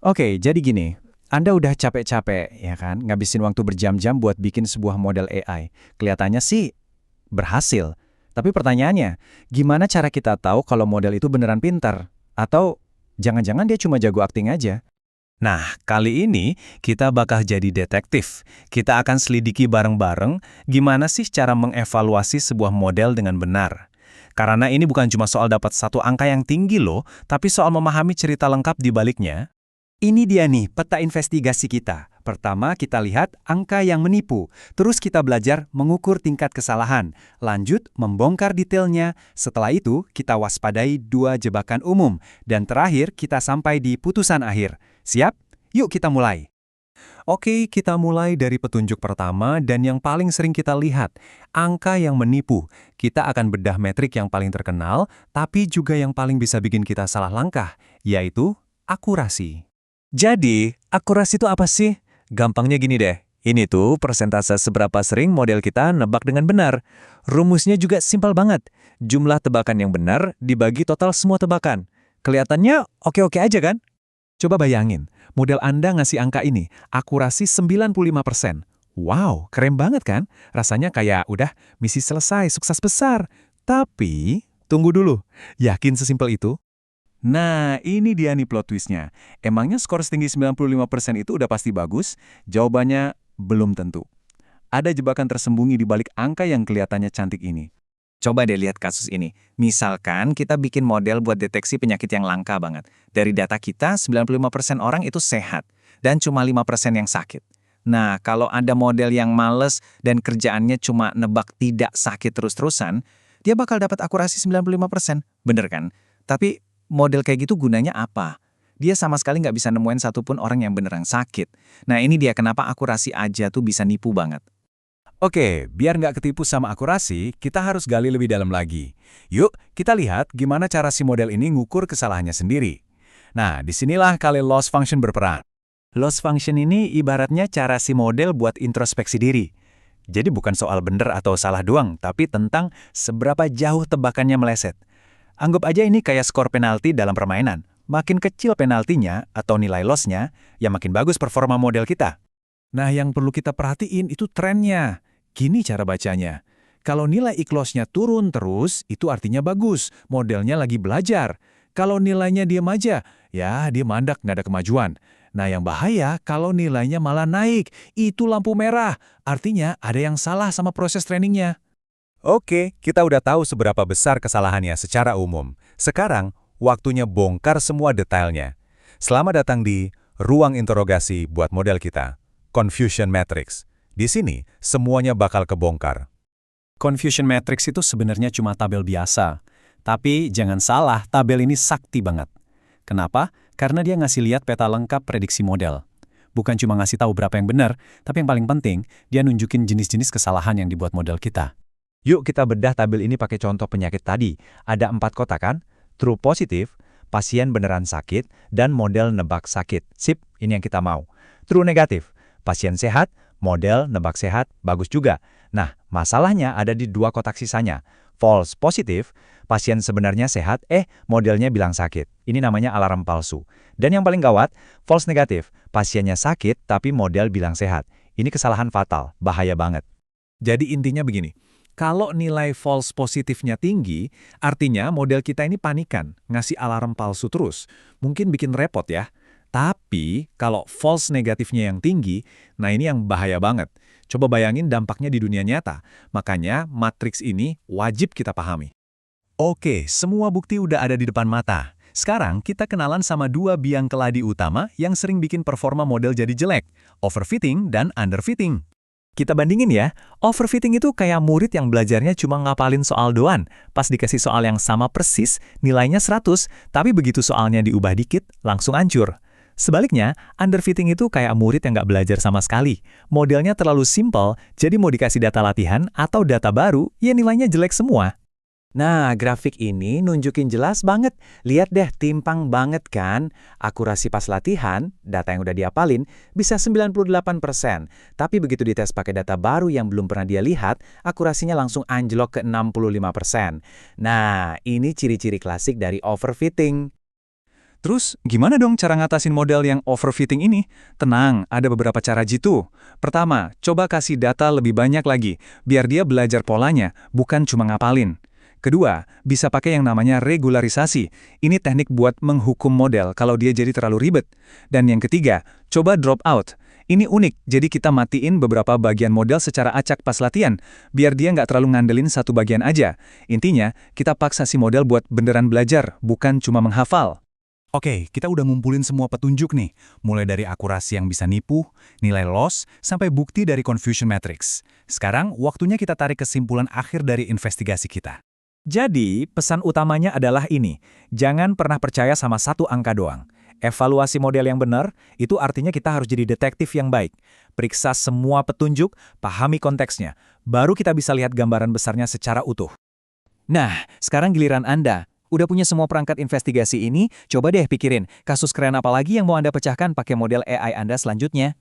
Oke, jadi gini. Anda udah capek-capek, ya kan, ngabisin waktu berjam-jam buat bikin sebuah model AI. Kelihatannya sih berhasil. Tapi pertanyaannya, gimana cara kita tahu kalau model itu beneran pintar? Atau jangan-jangan dia cuma jago akting aja? Nah, kali ini kita bakal jadi detektif. Kita akan selidiki bareng-bareng gimana sih cara mengevaluasi sebuah model dengan benar. Karena ini bukan cuma soal dapat satu angka yang tinggi loh, tapi soal memahami cerita lengkap di baliknya. Ini dia nih peta investigasi kita. Pertama, kita lihat angka yang menipu. Terus kita belajar mengukur tingkat kesalahan. Lanjut, membongkar detailnya. Setelah itu, kita waspadai dua jebakan umum. Dan terakhir, kita sampai di putusan akhir. Siap? Yuk kita mulai. Oke, kita mulai dari petunjuk pertama dan yang paling sering kita lihat, angka yang menipu. Kita akan bedah metrik yang paling terkenal, tapi juga yang paling bisa bikin kita salah langkah, yaitu akurasi. Jadi, akurasi itu apa sih? Gampangnya gini deh, ini tuh persentase seberapa sering model kita nebak dengan benar. Rumusnya juga simpel banget. Jumlah tebakan yang benar dibagi total semua tebakan. Kelihatannya oke-oke aja kan? Coba bayangin, model Anda ngasih angka ini, akurasi 95%. Wow, keren banget kan? Rasanya kayak udah misi selesai, sukses besar. Tapi, tunggu dulu, yakin sesimpel itu? Nah, ini dia nih plot twistnya. Emangnya skor setinggi 95% itu udah pasti bagus? Jawabannya belum tentu. Ada jebakan tersembunyi di balik angka yang kelihatannya cantik ini. Coba deh lihat kasus ini. Misalkan kita bikin model buat deteksi penyakit yang langka banget. Dari data kita, 95% orang itu sehat, dan cuma 5% yang sakit. Nah, kalau ada model yang males dan kerjaannya cuma nebak tidak sakit terus-terusan, dia bakal dapat akurasi 95%. Bener kan? Tapi model kayak gitu gunanya apa? Dia sama sekali nggak bisa nemuin satupun orang yang beneran sakit. Nah, ini dia kenapa akurasi aja tuh bisa nipu banget. Oke, biar nggak ketipu sama akurasi, kita harus gali lebih dalam lagi. Yuk, kita lihat gimana cara si model ini ngukur kesalahannya sendiri. Nah, disinilah kali loss function berperan. Loss function ini ibaratnya cara si model buat introspeksi diri. Jadi bukan soal bener atau salah doang, tapi tentang seberapa jauh tebakannya meleset. Anggap aja ini kayak skor penalti dalam permainan. Makin kecil penaltinya atau nilai loss-nya, ya makin bagus performa model kita. Nah, yang perlu kita perhatiin itu trennya. Gini cara bacanya. Kalau nilai ikhlosnya turun terus, itu artinya bagus, modelnya lagi belajar. Kalau nilainya diam aja, ya dia mandak, nggak ada kemajuan. Nah yang bahaya kalau nilainya malah naik, itu lampu merah. Artinya ada yang salah sama proses trainingnya. Oke, kita udah tahu seberapa besar kesalahannya secara umum. Sekarang, waktunya bongkar semua detailnya. Selamat datang di ruang interogasi buat model kita, Confusion Matrix. Di sini, semuanya bakal kebongkar. Confusion matrix itu sebenarnya cuma tabel biasa. Tapi jangan salah, tabel ini sakti banget. Kenapa? Karena dia ngasih lihat peta lengkap prediksi model. Bukan cuma ngasih tahu berapa yang benar, tapi yang paling penting, dia nunjukin jenis-jenis kesalahan yang dibuat model kita. Yuk kita bedah tabel ini pakai contoh penyakit tadi. Ada 4 kotak kan? True positif, pasien beneran sakit, dan model nebak sakit. Sip, ini yang kita mau. True negatif, pasien sehat, model nebak sehat, bagus juga. Nah, masalahnya ada di 2 kotak sisanya. False positif, pasien sebenarnya sehat, modelnya bilang sakit. Ini namanya alarm palsu. Dan yang paling gawat, false negatif, pasiennya sakit tapi model bilang sehat. Ini kesalahan fatal, bahaya banget. Jadi intinya begini, kalau nilai false positifnya tinggi, artinya model kita ini panikan, ngasih alarm palsu terus. Mungkin bikin repot ya. Tapi, kalau false negatifnya yang tinggi, nah ini yang bahaya banget. Coba bayangin dampaknya di dunia nyata. Makanya, matriks ini wajib kita pahami. Oke, semua bukti udah ada di depan mata. Sekarang, kita kenalan sama 2 biang keladi utama yang sering bikin performa model jadi jelek. Overfitting dan underfitting. Kita bandingin ya, overfitting itu kayak murid yang belajarnya cuma ngapalin soal doang. Pas dikasih soal yang sama persis, nilainya 100, tapi begitu soalnya diubah dikit, langsung hancur. Sebaliknya, underfitting itu kayak murid yang nggak belajar sama sekali. Modelnya terlalu simpel, jadi mau dikasih data latihan atau data baru, ya nilainya jelek semua. Nah, grafik ini nunjukin jelas banget. Lihat deh, timpang banget kan? Akurasi pas latihan, data yang udah diapalin, bisa 98%. Tapi begitu dites pakai data baru yang belum pernah dia lihat, akurasinya langsung anjlok ke 65%. Nah, ini ciri-ciri klasik dari overfitting. Terus, gimana dong cara ngatasin model yang overfitting ini? Tenang, ada beberapa cara jitu. Pertama, coba kasih data lebih banyak lagi, biar dia belajar polanya, bukan cuma ngapalin. Kedua, bisa pakai yang namanya regularisasi. Ini teknik buat menghukum model kalau dia jadi terlalu ribet. Dan yang ketiga, coba drop out. Ini unik, jadi kita matiin beberapa bagian model secara acak pas latihan, biar dia nggak terlalu ngandelin satu bagian aja. Intinya, kita paksa si model buat beneran belajar, bukan cuma menghafal. Oke, kita udah ngumpulin semua petunjuk nih, mulai dari akurasi yang bisa nipu, nilai loss, sampai bukti dari confusion matrix. Sekarang, waktunya kita tarik kesimpulan akhir dari investigasi kita. Jadi, pesan utamanya adalah ini. Jangan pernah percaya sama satu angka doang. Evaluasi model yang benar, itu artinya kita harus jadi detektif yang baik. Periksa semua petunjuk, pahami konteksnya. Baru kita bisa lihat gambaran besarnya secara utuh. Nah, sekarang giliran Anda. Udah punya semua perangkat investigasi ini, coba deh pikirin, kasus keren apa lagi yang mau Anda pecahkan pakai model AI Anda selanjutnya?